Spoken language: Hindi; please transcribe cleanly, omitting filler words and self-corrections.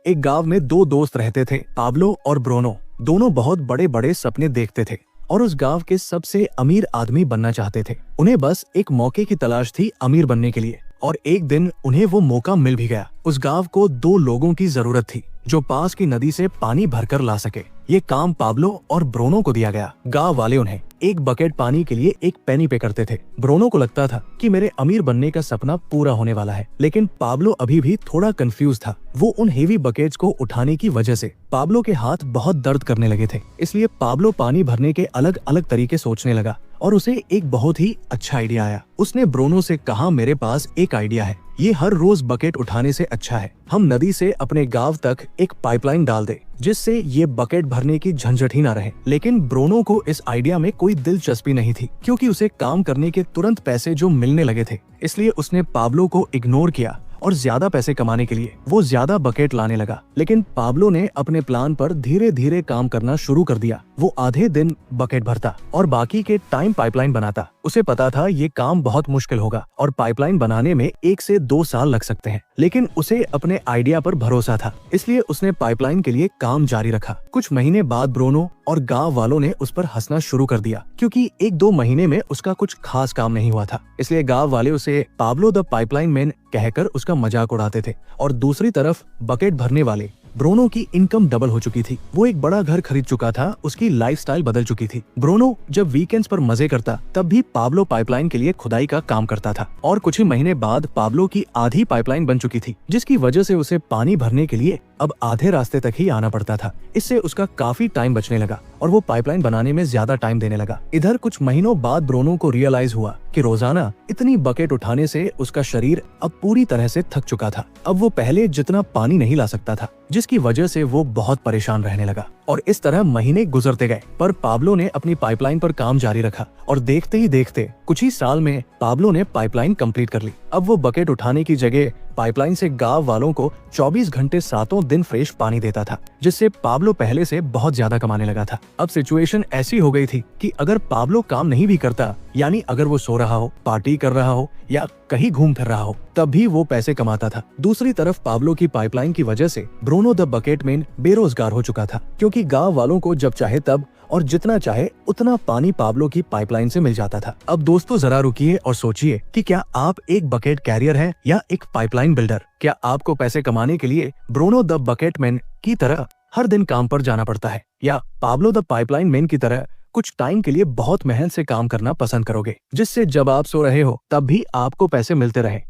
एक गांव में दो दोस्त रहते थे, पाब्लो और ब्रूनो। दोनों बहुत बड़े बड़े सपने देखते थे और उस गांव के सबसे अमीर आदमी बनना चाहते थे। उन्हें बस एक मौके की तलाश थी अमीर बनने के लिए, और एक दिन उन्हें वो मौका मिल भी गया। उस गांव को दो लोगों की जरूरत थी जो पास की नदी से पानी भरकर ला सके। ये काम पाब्लो और ब्रूनो को दिया गया। गांव वाले उन्हें एक बकेट पानी के लिए एक पेनी पे करते थे। ब्रूनो को लगता था कि मेरे अमीर बनने का सपना पूरा होने वाला है, लेकिन पाब्लो अभी भी थोड़ा कंफ्यूज था। वो उन हेवी बकेट्स को उठाने की वजह से पाब्लो के हाथ बहुत दर्द करने लगे थे। इसलिए पाब्लो पानी भरने के अलग अलग तरीके सोचने लगा और उसे एक बहुत ही अच्छा आइडिया आया। उसने ब्रूनो से कहा, मेरे पास एक आइडिया है, ये हर रोज बकेट उठाने से अच्छा है हम नदी से अपने गांव तक एक पाइपलाइन डाल दे, जिससे ये बकेट भरने की झंझट ही ना रहे। लेकिन ब्रूनो को इस आइडिया में कोई दिलचस्पी नहीं थी, क्योंकि उसे काम करने के तुरंत पैसे जो मिलने लगे थे। इसलिए उसने पाब्लो को इग्नोर किया और ज्यादा पैसे कमाने के लिए वो ज्यादा बकेट लाने लगा। लेकिन पाब्लो ने अपने प्लान पर धीरे धीरे काम करना शुरू कर दिया। वो आधे दिन बकेट भरता और बाकी के टाइम पाइपलाइन बनाता। उसे पता था ये काम बहुत मुश्किल होगा और पाइपलाइन बनाने में 1 से 2 साल लग सकते हैं, लेकिन उसे अपने आइडिया पर भरोसा था। इसलिए उसने पाइपलाइन के लिए काम जारी रखा। कुछ महीने बाद ब्रूनो और गांव वालों ने उस पर हंसना शुरू कर दिया, क्योंकि 1-2 महीने में उसका कुछ खास काम नहीं हुआ था। इसलिए गांव वाले उसे पाब्लो द पाइपलाइन मैन कहकर उसका मजाक उड़ाते थे। और दूसरी तरफ बकेट भरने वाले ब्रूनो की इनकम डबल हो चुकी थी। वो एक बड़ा घर खरीद चुका था, उसकी लाइफस्टाइल बदल चुकी थी। ब्रूनो जब वीकेंड्स पर मजे करता, तब भी पाब्लो पाइपलाइन के लिए खुदाई का काम करता था। और कुछ ही महीने बाद पाब्लो की आधी पाइपलाइन बन चुकी थी, जिसकी वजह से उसे पानी भरने के लिए अब आधे रास्ते तक ही आना पड़ता था। इससे उसका काफी टाइम बचने लगा और वो पाइपलाइन बनाने में ज्यादा टाइम देने लगा। इधर कुछ महीनों बाद ब्रूनो को रियलाइज हुआ कि रोजाना इतनी बकेट उठाने से उसका शरीर अब पूरी तरह से थक चुका था। अब वो पहले जितना पानी नहीं ला सकता था, जिसकी वजह से वो बहुत परेशान रहने लगा। और इस तरह महीने गुजरते गए, पर पाब्लो ने अपनी पाइपलाइन पर काम जारी रखा और देखते ही देखते कुछ ही साल में पाब्लो ने पाइपलाइन कंप्लीट कर ली। अब वो बकेट उठाने की जगह पाइपलाइन से गांव वालों को 24 घंटे 7 दिन फ्रेश पानी देता था, जिससे पाब्लो पहले से बहुत ज्यादा कमाने लगा था। अब सिचुएशन ऐसी हो गई थी कि अगर पाब्लो काम नहीं भी करता, यानी अगर वो सो रहा हो, पार्टी कर रहा हो या कहीं घूम फिर रहा हो, तब भी वो पैसे कमाता था। दूसरी तरफ पाब्लो की पाइपलाइन की वजह से ब्रूनो द बकेट मैन बेरोजगार हो चुका था, क्योंकि गांव वालों को जब चाहे तब और जितना चाहे उतना पानी पाब्लो की पाइपलाइन से मिल जाता था। अब दोस्तों जरा रुकिए और सोचिए कि क्या आप एक बकेट कैरियर हैं या एक पाइपलाइन बिल्डर? क्या आपको पैसे कमाने के लिए ब्रूनो द बकेट मैन की तरह हर दिन काम पर जाना पड़ता है, या पाब्लो द पाइपलाइन मैन की तरह कुछ टाइम के लिए बहुत मेहनत से काम करना पसंद करोगे, जिससे जब आप सो रहे हो तब भी आपको पैसे मिलते रहे?